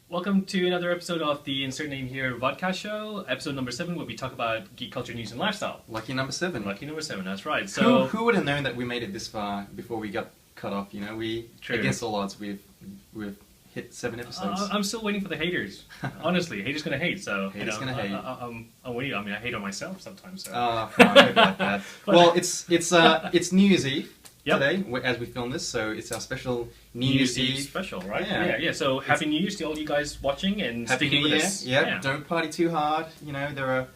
Welcome to another episode of the Insert Name Here Vodcast show, episode number 7, where we talk about geek culture, news, and lifestyle. Lucky number 7. Lucky number 7, that's right. So who would have known that we made it this far before we got cut off? You know, True. Against all odds, we've hit 7 episodes. I'm still waiting for the haters. Honestly, haters gonna hate. So haters gonna hate. I'm waiting. I mean, I hate on myself sometimes. So. I don't like that. Well, it's New Year's Eve. Yep. Today, as we film this, so it's our special New Year's Eve special, right? Yeah. So Happy New Year's to all you guys watching and Happy sticking New with Year. us. Yeah, don't party too hard. You know,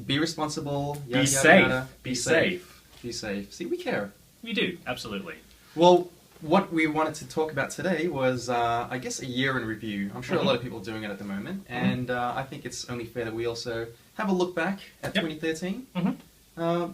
be responsible. Be safe. Be safe. Be safe. See, we care. We do, absolutely. Well, what we wanted to talk about today was, I guess, a year in review. I'm sure a lot of people are doing it at the moment, and I think it's only fair that we also have a look back at 2013.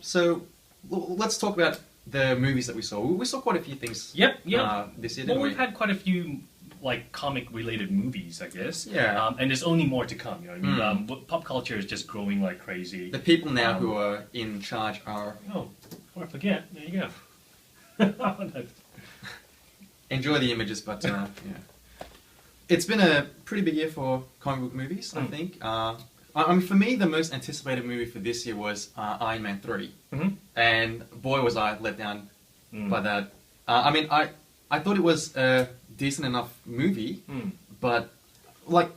So let's talk about the movies that we saw. We saw quite a few things. Yep. This year, Well, didn't we? we've had quite a few comic-related movies, I guess. Yeah. And there's only more to come. You know what I mean? Pop culture is just growing like crazy. The people now who are in charge are... Oh, before I forget, there you go. Enjoy the images, but yeah. It's been a pretty big year for comic book movies, I think. I mean, for me, the most anticipated movie for this year was Iron Man 3. And boy, was I let down by that. I mean, I thought it was a decent enough movie, but like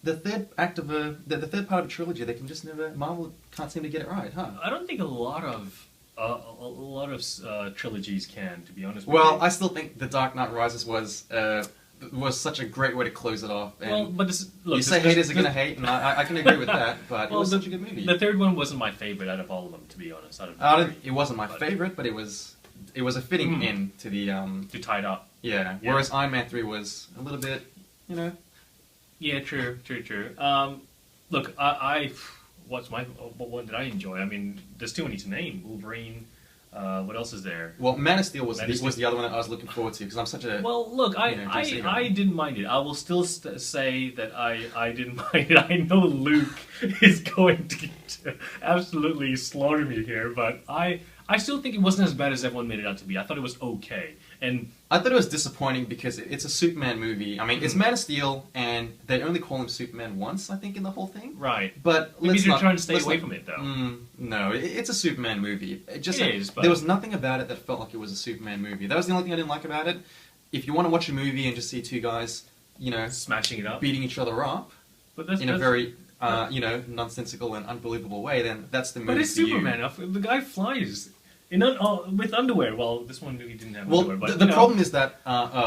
the third act of the third part of a trilogy, they can just never... Marvel can't seem to get it right, huh? I don't think a lot of trilogies can, to be honest. Well, I still think The Dark Knight Rises was such a great way to close it off. And well, but you say haters are going to hate, and I can agree with that, but it was such a good movie. The third one wasn't my favorite out of all of them, to be honest. It wasn't my favorite, but it was a fitting end to the... to tie it up. Yeah, whereas Iron Man 3 was a little bit, you know... Yeah, true. Look, what did I enjoy? I mean, there's too many to name. Wolverine... what else is there? Well, Man of Steel was the other one that I was looking forward to, because I'm such a... Well, look, I didn't mind it. I will still say that I didn't mind it. I know Luke is going to absolutely slaughter me here, but I still think it wasn't as bad as everyone made it out to be. I thought it was okay. And I thought it was disappointing because it's a Superman movie. I mean, it's Man of Steel, and they only call him Superman once, I think, in the whole thing. Right. But maybe they're trying to stay away from it, though. No, it's a Superman movie. It is, but... There was nothing about it that felt like it was a Superman movie. That was the only thing I didn't like about it. If you want to watch a movie and just see two guys, you know... smashing it up. Beating each other up in a very, nonsensical and unbelievable way, then that's the movie. But it's Superman. The guy flies. With underwear. Well, this one he didn't have underwear. But the problem is that...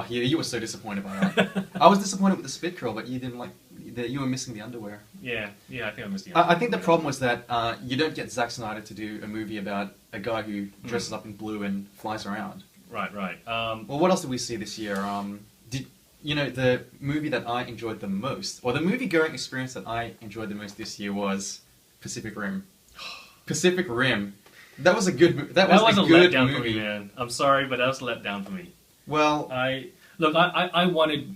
you were so disappointed by that. I was disappointed with the spit curl, but you didn't like... You were missing the underwear. Yeah, I think I missed the underwear. I think the problem was that you don't get Zack Snyder to do a movie about a guy who dresses up in blue and flies around. Right. Well, what else did we see this year? The movie that I enjoyed the most, or the movie-going experience that I enjoyed the most this year was Pacific Rim. Pacific Rim. That was a good movie. That was a good letdown movie. For me, man. I'm sorry, but that was a letdown for me. Well... I wanted...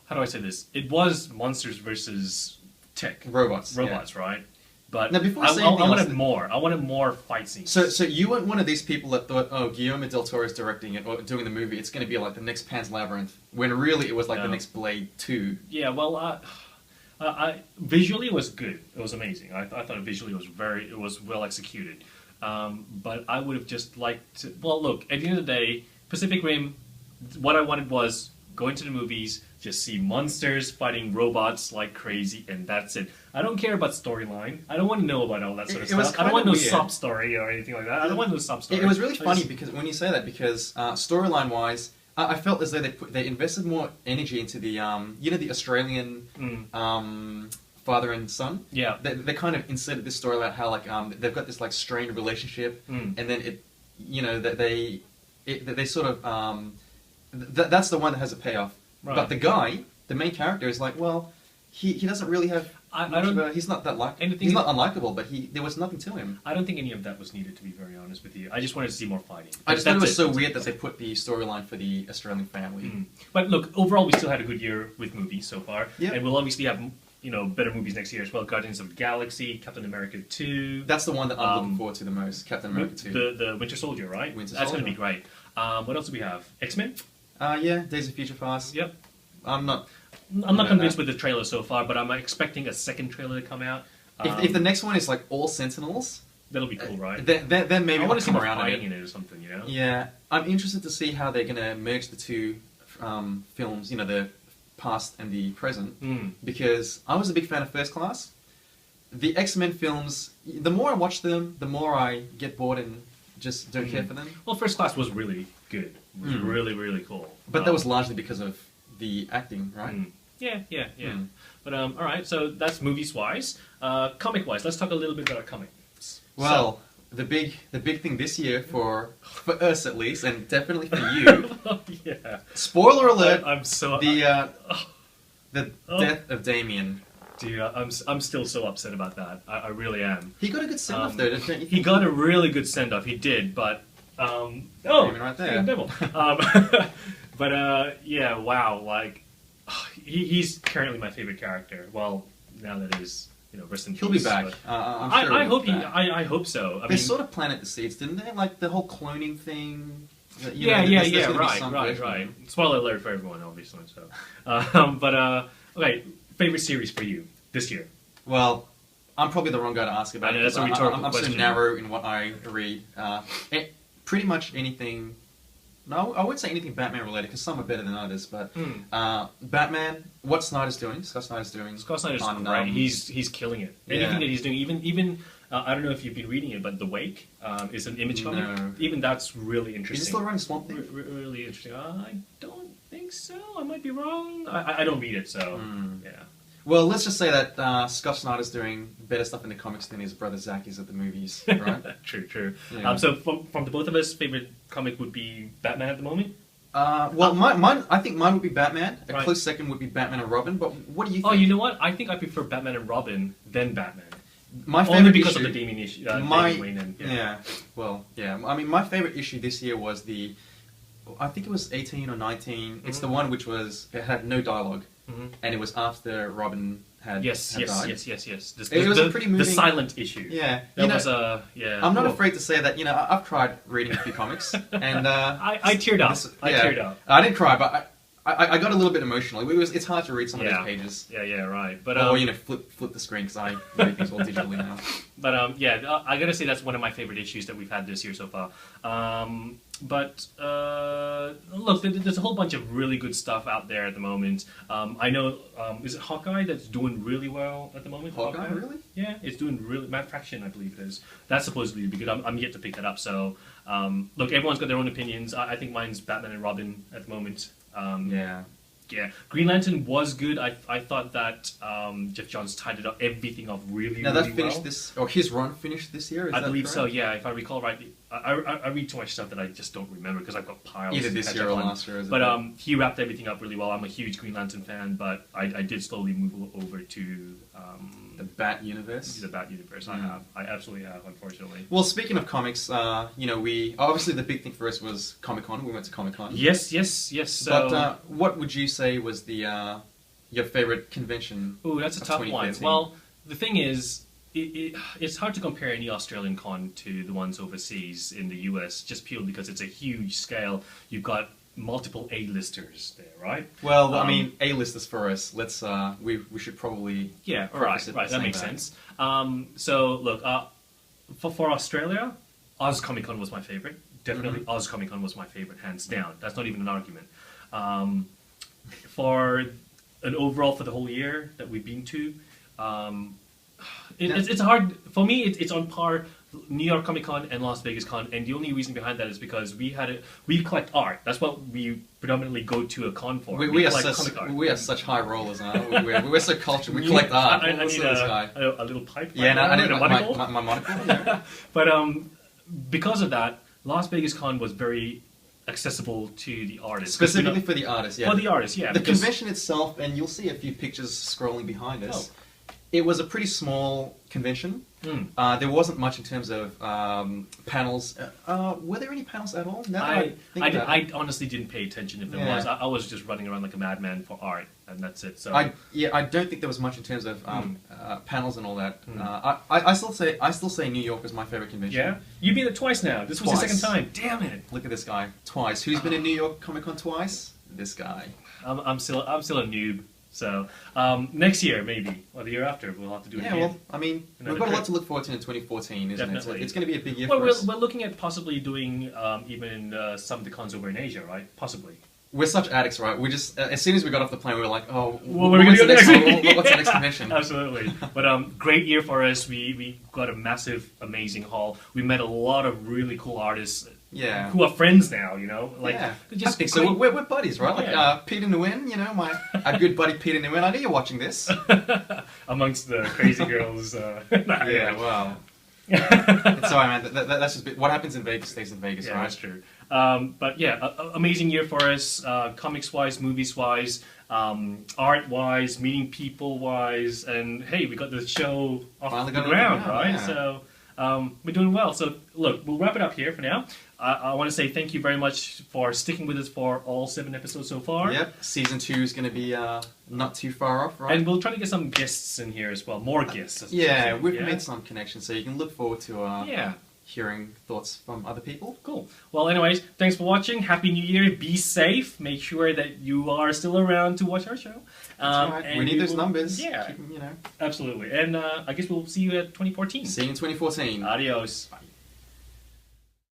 How do I say this? It was monsters versus tech. Robots, right? But now, before I wanted more. I wanted more fight scenes. So you weren't one of these people that thought, oh, Guillermo del Toro is directing it or doing the movie, it's going to be like the next Pan's Labyrinth, when really it was like the next Blade 2. Yeah, well, visually it was good. It was amazing. I thought visually it was well executed. But I would have just liked to... Well, look, at the end of the day, Pacific Rim, what I wanted was go into the movies, just see monsters fighting robots like crazy, and that's it. I don't care about storyline. I don't want to know about all that sort of stuff. I don't want no sub story or anything like that. I don't want no sub story. It was really funny because when you say that, because storyline-wise, I felt as though they invested more energy into the the Australian father and son. Yeah, they kind of inserted this story about how they've got this strained relationship, and then they sort of that's the one that has a payoff. Right. But the guy, the main character, is he doesn't really have. He's not that he's not unlikable, but there was nothing to him. I don't think any of that was needed, to be very honest with you. I just wanted to see more fighting. I just thought it was so weird that they put the storyline for the Australian family. But look, overall, we still had a good year with movies so far, and we'll obviously have better movies next year as well. Guardians of the Galaxy, Captain America 2. That's the one that I'm looking forward to the most. Captain America 2. The Winter Soldier, right? That's going to be great. What else do we have? X-Men. Days of Future Past. Yep. I'm not. I'm not convinced with the trailer so far, but I'm expecting a second trailer to come out. If the next one is like all Sentinels, That'll be cool, right? then maybe I want to see come more around fighting in it or something, you know? Yeah, I'm interested to see how they're going to merge the two films, you know, the past and the present, because I was a big fan of First Class. The X-Men films, the more I watch them, the more I get bored and just don't care for them. Well, First Class was really good. It was really, really cool. But that was largely because of the acting, right? Yeah. But all right, so that's movies-wise. Comic-wise, let's talk a little bit about comics. Well, the big thing this year for us at least, and definitely for you. Yeah. Spoiler alert! I'm so the death of Damien. Dude, I'm still so upset about that. I really am. He got a good send off though, didn't he? He got a really good send off. He did, but Damien right there. Devil. But yeah, wow, like he's currently my favorite character. Well, now that he's rest in peace. He'll be back. I'm sure I hope be back. I hope so. They sort of planted the seeds, didn't they? Like the whole cloning thing. Yeah. Right. Spoiler alert for everyone, obviously. So, but okay, favorite series for you this year? Well, I'm probably the wrong guy to ask about it. That's a rhetorical question. I'm so narrow in what I read. Pretty much anything. No, I wouldn't say anything Batman related because some are better than others. But Batman, what Snyder's doing, Scott Snyder's doing. Scott Snyder's great. He's killing it. Anything that he's doing, even I don't know if you've been reading it, but The Wake is an Image comic. No. Even that's really interesting. Is it still running Swamp Thing? Really interesting. I don't think so. I might be wrong. I don't read it, so yeah. Well, let's just say that Scott Snyder's doing better stuff in the comics than his brother Zack is at the movies, right? True. Yeah. So from the both of us, favorite comic would be Batman at the moment? Mine, I think mine would be Batman. A close second would be Batman and Robin, but what do you think? Oh, you know what? I think I prefer Batman and Robin than Batman. My favorite Only because issue, of the Damian issue. Damian Wayne and, I mean, my favorite issue this year was I think it was 18 or 19. It's the one which it had no dialogue. And it was after Robin had died. Yes. It was a pretty moving. The silent issue. Yeah, that was I'm not afraid to say that. I've tried reading a few comics, and I teared up. I teared up. I didn't cry, but I got a little bit emotional. It's hard to read some of these pages. Yeah, right. But or flip the screen because I read things all digitally now. But I gotta say that's one of my favorite issues that we've had this year so far. But look, there's a whole bunch of really good stuff out there at the moment. I know, is it Hawkeye that's doing really well at the moment? Hawkeye, really? Yeah, it's doing really. Matt Fraction, I believe it is. That's supposedly to be good. I'm yet to pick that up. So, look, everyone's got their own opinions. I think mine's Batman and Robin at the moment. Yeah, Green Lantern was good. I thought that Jeff Johns tied it up, everything up really, now really that finished well. this, or his run finished this year? I believe so, yeah, if I recall rightly. I read too much stuff that I just don't remember because I've got piles. Either this year or last year. But he wrapped everything up really well. I'm a huge Green Lantern fan, but I did slowly move over to the Bat Universe. The Bat Universe, I absolutely have, unfortunately. Well, speaking of comics, we obviously the big thing for us was Comic-Con. We went to Comic-Con. Yes. So, but what would you say was the your favorite convention? Ooh, that's a tough one. Well, the thing is, it's hard to compare any Australian con to the ones overseas in the US, just purely because it's a huge scale. You've got multiple A-listers there, right? Well, I mean, A-listers for us. Let's we should probably right. That makes sense. So look, for Australia, Oz Comic Con was my favorite. Definitely, Oz Comic Con was my favorite, hands down. That's not even an argument. For an overall for the whole year that we've been to, it's hard for me. It's on par. New York Comic Con and Las Vegas Con, and the only reason behind that is because we collect art. That's what we predominantly go to a con for. We are such high rollers, huh? We're so cultured. We collect art. I need a little pipe. Yeah, I need a monocle. My monocle. Yeah. But because of that, Las Vegas Con was very accessible to the artists. Specifically for the artists, yeah. For the artists, yeah. The convention itself, and you'll see a few pictures scrolling behind us. It was a pretty small convention. There wasn't much in terms of panels. Were there any panels at all? I honestly didn't pay attention if there was. I was just running around like a madman for art, and that's it. So I don't think there was much in terms of panels and all that. I still say New York is my favorite convention. Yeah, you've been there twice now. This was the second time. Damn it! Look at this guy, twice. Who's been in New York Comic Con twice? This guy. I'm still a noob. So next year, maybe, or the year after, we'll have to do it again. Well, I mean, we've got a lot to look forward to in 2014, isn't Definitely. it? It's going to be a big year Well, for us. we're looking at possibly doing even some of the cons over in Asia, right? Possibly. We're such addicts, right? We just, as soon as we got off the plane, we were like, oh, Well, we're gonna do what's next? what's the next convention? Absolutely. But great year for us. We got a massive, amazing haul. We met a lot of really cool artists. Yeah. Who are friends now, you know? Like, Yeah. just So great- we're buddies, right? Like Yeah. Peter Nguyen, you know, our good buddy Peter Nguyen. I know you're watching this. amongst the crazy girls. Yeah, wow. It's alright, man. That's just what happens in Vegas stays in Vegas, Yeah, right? that's true. But yeah, amazing year for us, comics-wise, movies-wise, art-wise, meeting people-wise, and hey, we got the show off Finally the got it off the ground, ground, right? yeah. So we're doing well. So look, we'll wrap it up here for now. I want to say thank you very much for sticking with us for all 7 episodes so far. Yep. Season 2 is going to be not too far off, right? And we'll try to get some guests in here as well, more guests. I should Yeah, say. we've made some connections, so you can look forward to Yeah. hearing thoughts from other people. Cool. Well, anyways, thanks for watching. Happy New Year. Be safe. Make sure that you are still around to watch our show. That's right. And We need those will- numbers. Yeah, Keep 'em, you know. absolutely. And I guess we'll see you at 2014. See you in 2014. Adios. Bye.